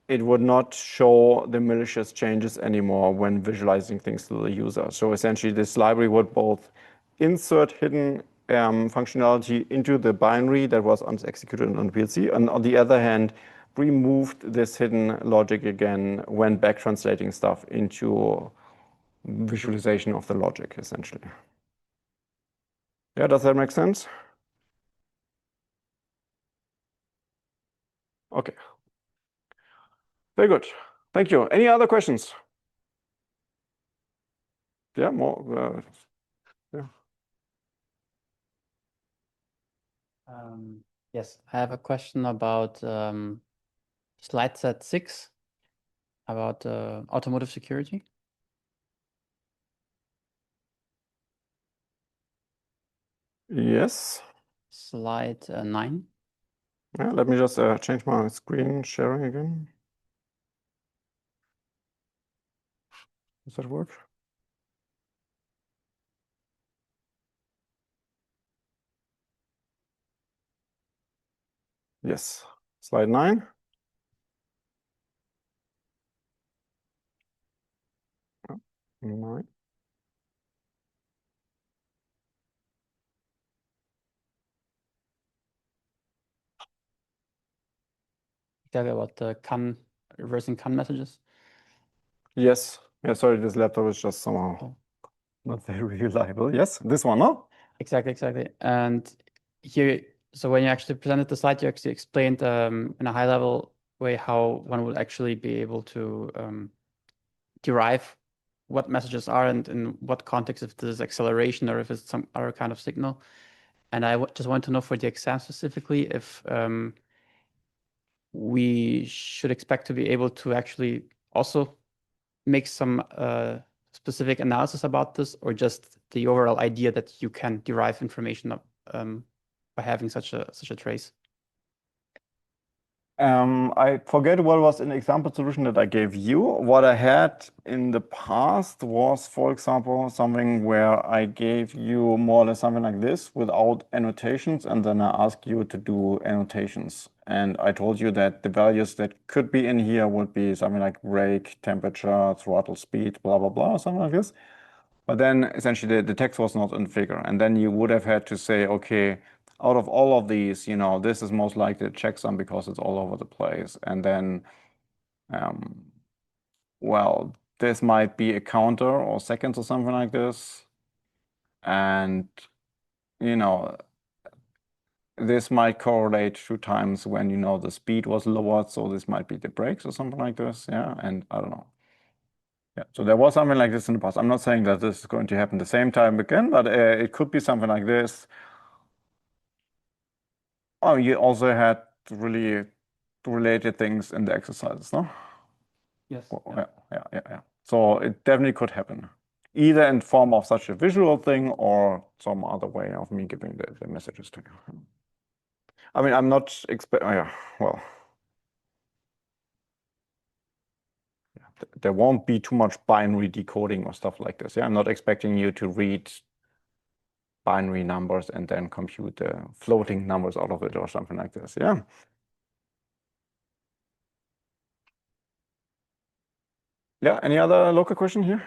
it would not show the malicious changes anymore when visualizing things to the user. So essentially, this library would both insert hidden functionality into the binary that was executed on the PLC, and on the other hand, removed this hidden logic again when back translating stuff into visualization of the logic, essentially. Yeah, does that make sense? Okay. Very good. Thank you. Any other questions? Yeah, more. Yeah. Yes, I have a question about slide set 6 about automotive security. Yes. Slide 9. Yeah, let me just change my screen sharing again. Does that work? Yes. Slide 9. Oh, 9. exactly about the CAN, reversing CAN messages. Yes. Yeah, sorry, this laptop is just somehow not very reliable. Yes, this one, no? Exactly. And here, so when you actually presented the slide, you actually explained in a high level way how one would actually be able to derive what messages are and in what context, if this is acceleration or if it's some other kind of signal. And I just want to know for the exam specifically if we should expect to be able to actually also make some specific analysis about this, or just the overall idea that you can derive information by having such a trace. I forget what was an example solution that I gave you. What I had in the past was, for example, something where I gave you more or less something like this without annotations, and then I asked you to do annotations. And I told you that the values that could be in here would be something like brake, temperature, throttle speed, blah, blah, blah, something like this. But then essentially the text was not in figure. And then you would have had to say, okay, out of all of these, this is most likely a checksum because it's all over the place. And then, well, this might be a counter or seconds or something like this. And, this might correlate to times when, the speed was lowered. So this might be the brakes or something like this. Yeah. And I don't know. Yeah, so there was something like this in the past. I'm not saying that this is going to happen the same time again, but it could be something like this. Oh, you also had really related things in the exercises, no? Yes. Yeah. So it definitely could happen, either in form of such a visual thing or some other way of me giving the messages to you. I mean, I'm not there won't be too much binary decoding or stuff like this. Yeah, I'm not expecting you to read binary numbers and then compute the floating numbers out of it or something like this. Yeah. Yeah. Any other local question here?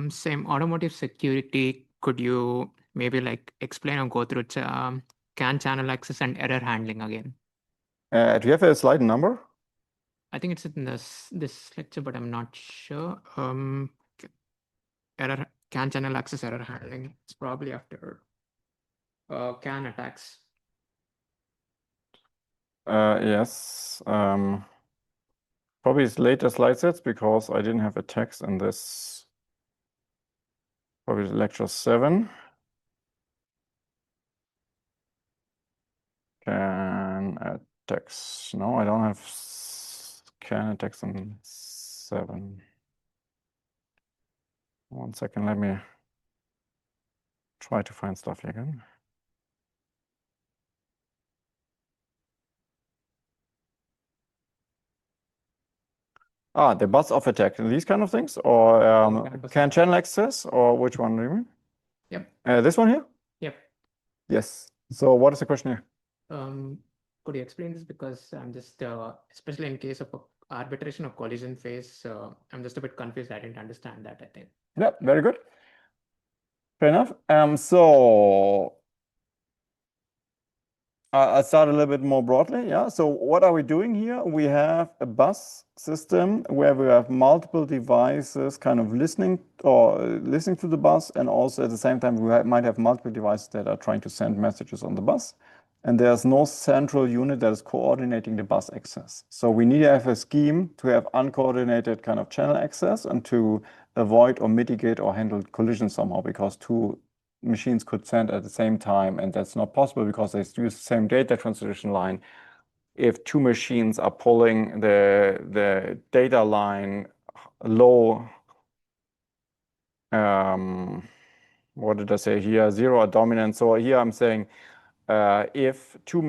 Same automotive security. Could you maybe like explain or go through CAN channel access and error handling again? Do you have a slide number? I think it's in this lecture, but I'm not sure. CAN channel access error handling. It's probably after CAN attacks. Yes. Probably it's later slide sets because I didn't have a text in this. Probably lecture 7. CAN attacks. No, I don't have CAN attacks in 7. 1 second, let me try to find stuff here again. The bus off attack, these kind of things, or CAN channel access, or which one do you mean? Yep. This one here? Yep. Yes. So what is the question here? Could you explain this? Because I'm just, especially in case of arbitration or collision phase, I'm just a bit confused. I didn't understand that, I think. Yeah, very good. Fair enough. So I'll start a little bit more broadly. Yeah. So what are we doing here? We have a bus system where we have multiple devices kind of listening to the bus, and also at the same time we might have multiple devices that are trying to send messages on the bus. And there's no central unit that is coordinating the bus access. So we need to have a scheme to have uncoordinated kind of channel access and to avoid or mitigate or handle collisions somehow, because two machines could send at the same time, and that's not possible because they use the same data transmission line. If two machines are pulling the data line low, what did I say here? Zero or dominant. So here I'm saying if one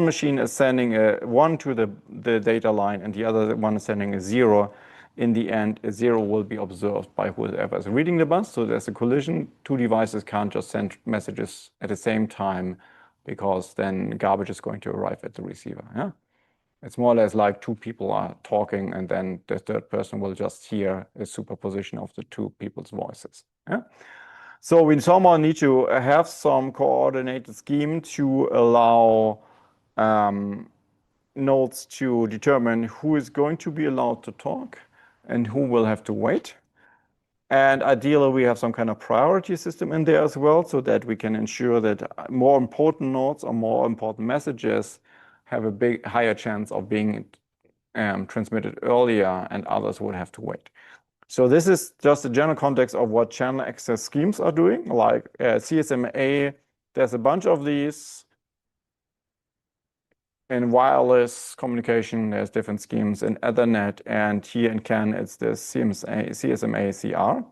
machine is sending a 1 to the data line and the other one is sending a 0, in the end, a 0 will be observed by whoever is reading the bus. So there's a collision. Two devices can't just send messages at the same time, because then garbage is going to arrive at the receiver. Yeah, it's more or less like two people are talking, and then the third person will just hear a superposition of the two people's voices. Yeah. So we somehow need to have some coordinated scheme to allow nodes to determine who is going to be allowed to talk and who will have to wait. And ideally, we have some kind of priority system in there as well, so that we can ensure that more important nodes or more important messages have a higher chance of being transmitted earlier, and others would have to wait. So this is just a general context of what channel access schemes are doing. Like CSMA, there's a bunch of these. In wireless communication, there's different schemes. In Ethernet, and here in CAN, it's the CSMA CR.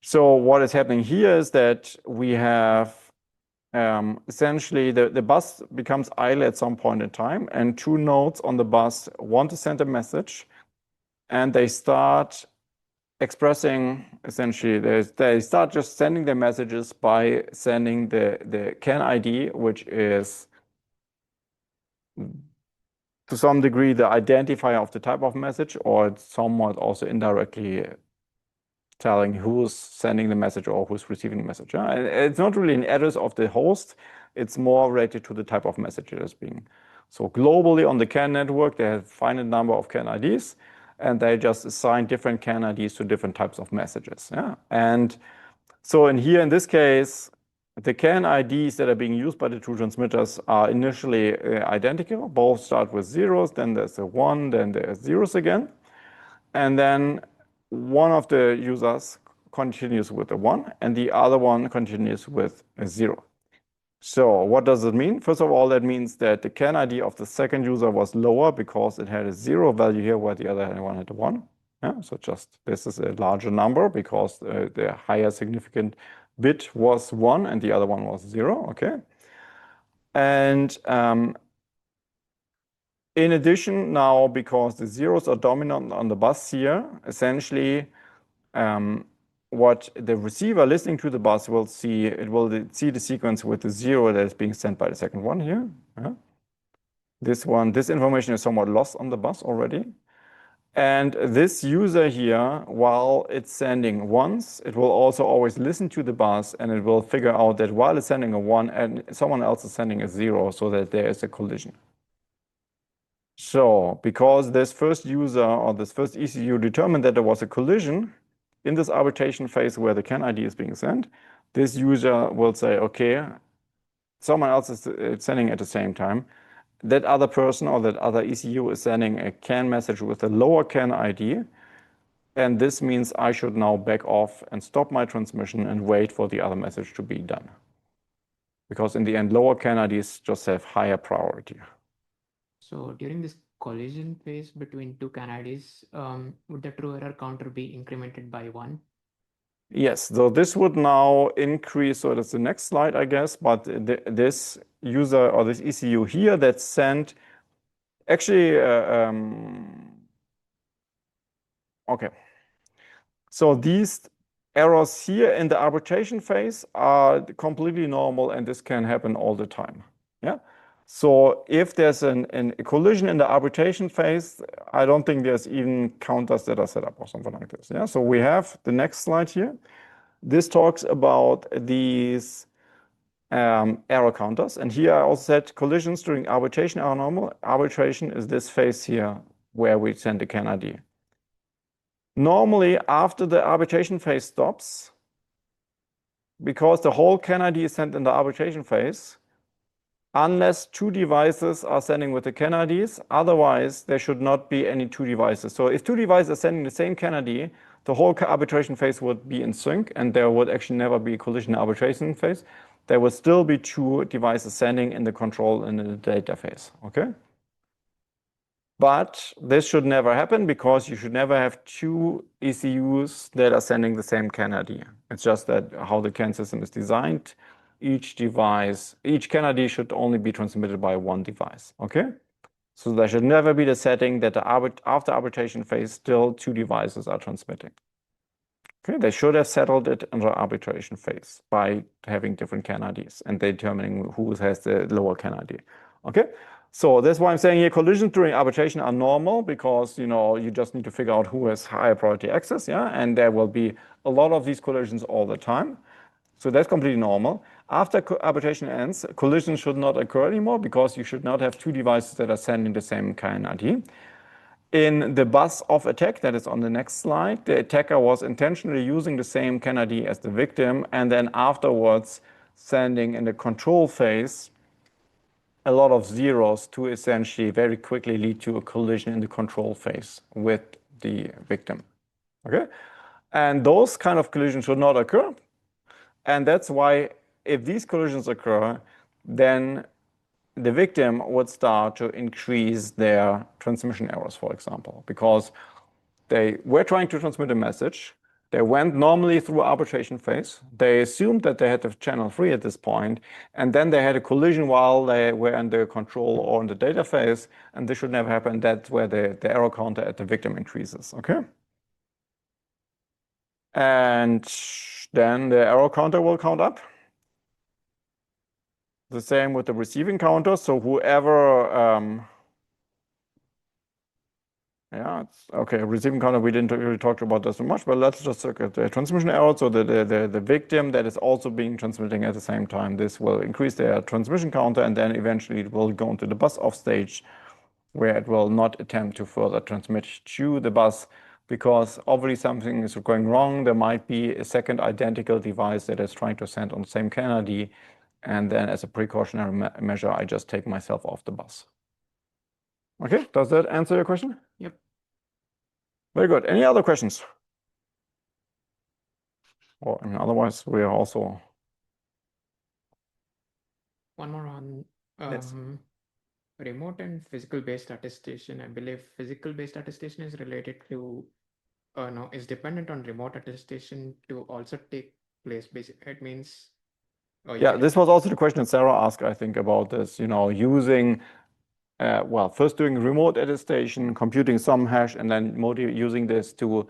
So what is happening here is that we have essentially the bus becomes idle at some point in time, and two nodes on the bus want to send a message, and they start expressing, essentially, they start just sending their messages by sending the CAN ID, which is to some degree the identifier of the type of message, or it's somewhat also indirectly telling who's sending the message or who's receiving the message. It's not really an address of the host, it's more related to the type of message that is being. So globally on the CAN network, they have a finite number of CAN IDs, and they just assign different CAN IDs to different types of messages. And so in this case, the CAN IDs that are being used by the two transmitters are initially identical. Both start with zeros, then there's a 1, then there's zeros again. And then one of the users continues with a 1, and the other one continues with a 0. So what does it mean? First of all, that means that the CAN ID of the second user was lower because it had a 0 value here, where the other one had a 1. So just this is a larger number because the higher significant bit was 1 and the other one was 0. Okay. And in addition, now because the zeros are dominant on the bus here, essentially what the receiver listening to the bus will see, it will see the sequence with the 0 that is being sent by the second one here. This information is somewhat lost on the bus already. And this user here, while it's sending ones, it will also always listen to the bus, and it will figure out that while it's sending a 1 and someone else is sending a 0, so that there is a collision. So because this first user or this first ECU determined that there was a collision in this arbitration phase where the CAN ID is being sent, this user will say, okay, someone else is sending at the same time. That other person or that other ECU is sending a CAN message with a lower CAN ID. And this means I should now back off and stop my transmission and wait for the other message to be done. Because in the end, lower CAN IDs just have higher priority. So during this collision phase between two CAN IDs, would the true error counter be incremented by 1? Yes, so this would now increase, so that's the next slide, I guess, but this user or this ECU here that sent, actually, okay. So these errors here in the arbitration phase are completely normal, and this can happen all the time. So if there's a collision in the arbitration phase, I don't think there's even counters that are set up or something like this. So we have the next slide here. This talks about these error counters. And here I also said collisions during arbitration are normal. Arbitration is this phase here where we send the CAN ID. Normally, after the arbitration phase stops, because the whole CAN ID is sent in the arbitration phase, unless two devices are sending with the CAN IDs, otherwise there should not be any two devices. So if two devices are sending the same CAN ID, the whole arbitration phase would be in sync, and there would actually never be a collision arbitration phase. There would still be two devices sending in the control and in the data phase. Okay. But this should never happen because you should never have two ECUs that are sending the same CAN ID. It's just that how the CAN system is designed, each CAN ID should only be transmitted by one device. Okay. So there should never be the setting that after arbitration phase, still two devices are transmitting. Okay, they should have settled it in the arbitration phase by having different CAN IDs and determining who has the lower CAN ID. Okay, So that's why I'm saying here collisions during arbitration are normal because, you just need to figure out who has higher priority access, yeah? And there will be a lot of these collisions all the time. So that's completely normal. After arbitration ends, collisions should not occur anymore because you should not have two devices that are sending the same CAN ID. In the bus of attack, that is on the next slide, the attacker was intentionally using the same CAN ID as the victim and then afterwards sending in the control phase a lot of zeros to essentially very quickly lead to a collision in the control phase with the victim. Okay? And those kind of collisions should not occur. And that's why if these collisions occur, then the victim would start to increase their transmission errors, for example, because they were trying to transmit a message. They went normally through arbitration phase. They assumed that they had the channel free at this point, and then they had a collision while they were in the control or in the data phase, and this should never happen. That's where the error counter at the victim increases, okay? And then the error counter will count up. The same with the receiving counter. So whoever, okay, receiving counter, we didn't really talk about that so much, but let's just look at the transmission error. So the victim that is also being transmitting at the same time, this will increase their transmission counter, and then eventually it will go into the bus off stage where it will not attempt to further transmit to the bus because obviously something is going wrong. There might be a second identical device that is trying to send on the same CAN ID. And then as a precautionary measure, I just take myself off the bus. Okay, does that answer your question? Yep. Very good. Any other questions? Or otherwise, we are also... One more on Yes. remote and physical based attestation. I believe physical based attestation is related to, no, is dependent on remote attestation to also take place. Basically, it means. Oh, Yeah, this was also the question that Sarah asked, I think, about this, using, first doing remote attestation, computing some hash, and then using this to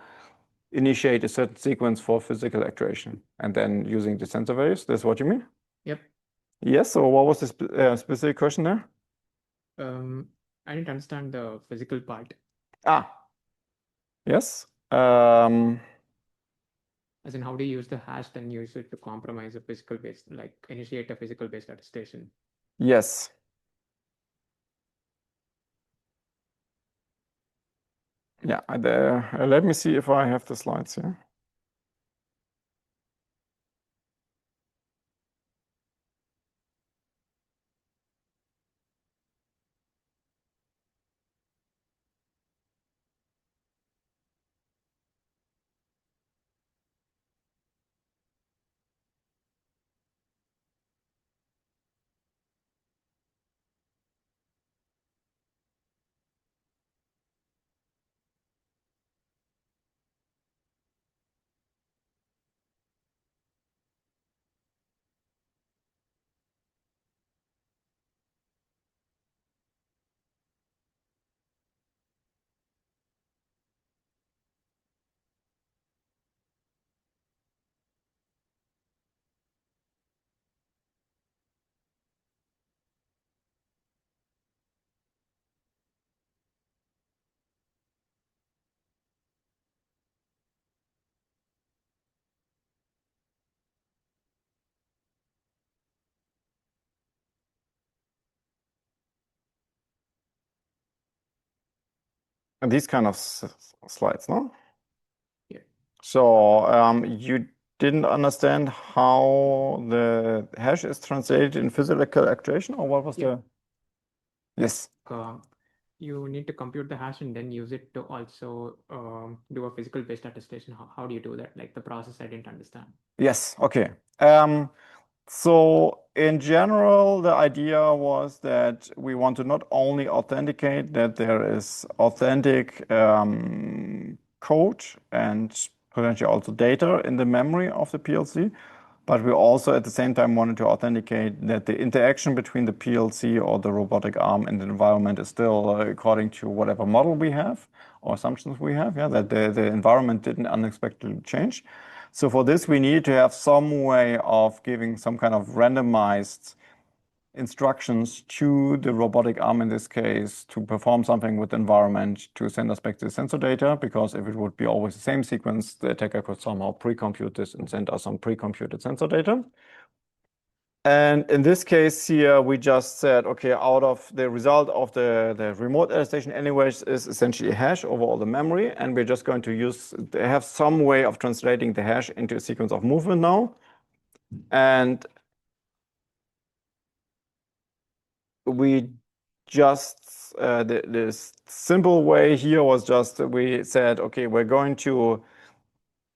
initiate a certain sequence for physical actuation, and then using the sensor values. That's what you mean? Yep. Yes, so what was the specific question there? I didn't understand the physical part. Yes. As in, how do you use the hash then use it to compromise a physical based, like initiate a physical based attestation? Yes. Yeah, let me see if I have the slides here. And these kind of slides, no? Yeah. So you didn't understand how the hash is translated in physical actuation, or what was the? Yes. You need to compute the hash and then use it to also do a physical based attestation. How do you do that? Like the process, I didn't understand. Yes. Okay. So in general, the idea was that we want to not only authenticate that there is authentic code and potentially also data in the memory of the PLC, but we also at the same time wanted to authenticate that the interaction between the PLC or the robotic arm and the environment is still according to whatever model we have or assumptions we have, yeah, that the environment didn't unexpectedly change. So for this, we need to have some way of giving some kind of randomized instructions to the robotic arm in this case to perform something with the environment to send us back the sensor data, because if it would be always the same sequence, the attacker could somehow pre-compute this and send us some pre-computed sensor data. And in this case here, we just said, okay, out of the result of the remote attestation anyways is essentially a hash over all the memory. And we're just going to have some way of translating the hash into a sequence of movement now. And we just, the simple way here was just, we said, okay, we're going to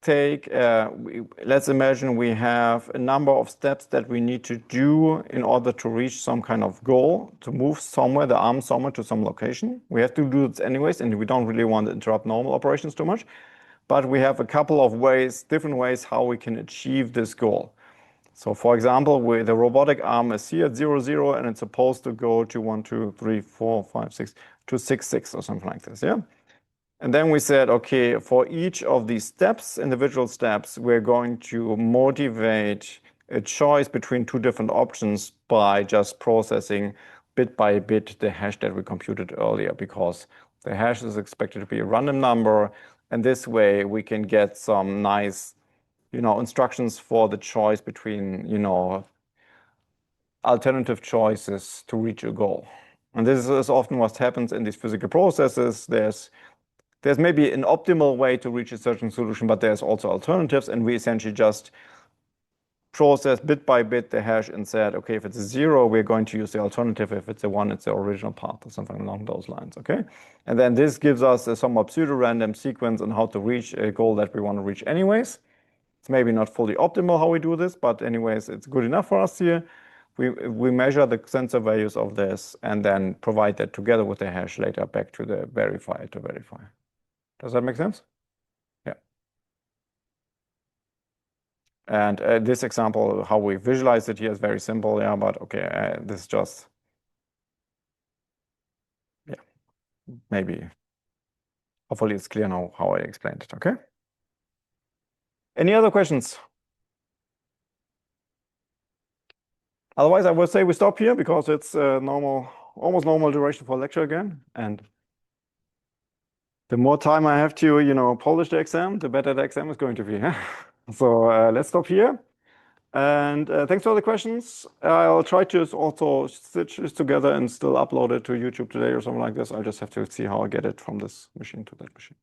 take, let's imagine we have a number of steps that we need to do in order to reach some kind of goal, to move somewhere, the arm somewhere to some location. We have to do this anyways, and we don't really want to interrupt normal operations too much. But we have a couple of ways, different ways how we can achieve this goal. So for example, the robotic arm is here at 0, 0, and it's supposed to go to 1, 2, 3, 4, 5, 6, to 6, 6 or something like this, yeah? And then we said, okay, for each of these steps, individual steps, we're going to motivate a choice between two different options by just processing bit by bit the hash that we computed earlier, because the hash is expected to be a random number. And this way we can get some nice, instructions for the choice between, alternative choices to reach a goal. And this is often what happens in these physical processes. There's maybe an optimal way to reach a certain solution, but there's also alternatives. And we essentially just process bit by bit the hash and said, okay, if it's a 0, we're going to use the alternative. If it's a 1, it's the original path or something along those lines, okay? And then this gives us a somewhat pseudo-random sequence on how to reach a goal that we want to reach anyways. It's maybe not fully optimal how we do this, but anyways, it's good enough for us here. We measure the sensor values of this and then provide that together with the hash later back to the verifier to verify. Does that make sense? Yeah. And this example, how we visualize it here is very simple, yeah, but okay, this is just, yeah, maybe, hopefully it's clear now how I explained it, okay? Any other questions? Otherwise, I would say we stop here because it's almost normal duration for lecture again. And the more time I have to, polish the exam, the better the exam is going to be. So let's stop here. And thanks for the questions. I'll try to also stitch this together and still upload it to YouTube today or something like this. I'll just have to see how I get it from this machine to that machine.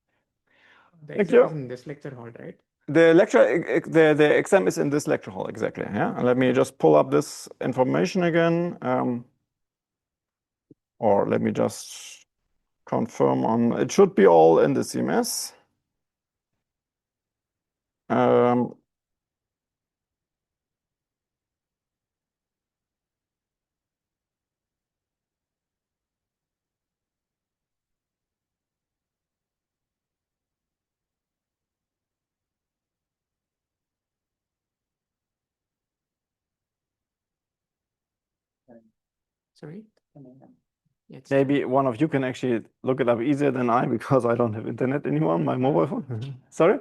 The exam is in this lecture hall, right? The exam is in this lecture hall, exactly. Yeah. And let me just pull up this information again. Or let me just confirm on, it should be all in the CMS. Sorry? Yeah, Maybe one of you can actually look it up easier than I, because I don't have internet anymore on my mobile phone. Sorry?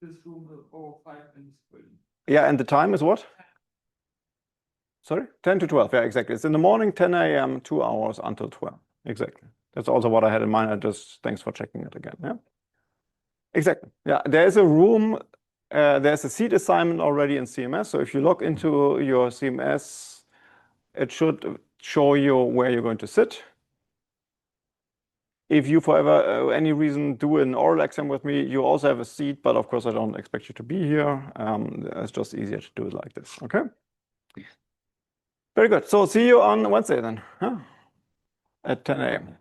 This room will 5 minutes. Yeah, and the time is what? Sorry? 10 to 12. Yeah, exactly. It's in the morning, 10 a.m., 2 hours until 12. Exactly. That's also what I had in mind. Thanks for checking it again. Yeah. Exactly. Yeah, there's a room, there's a seat assignment already in CMS. So if you log into your CMS, it should show you where you're going to sit. If you, for any reason, do an oral exam with me, you also have a seat, but of course I don't expect you to be here. It's just easier to do it like this, okay? Very good. So see you on Wednesday then, huh? At 10 a.m.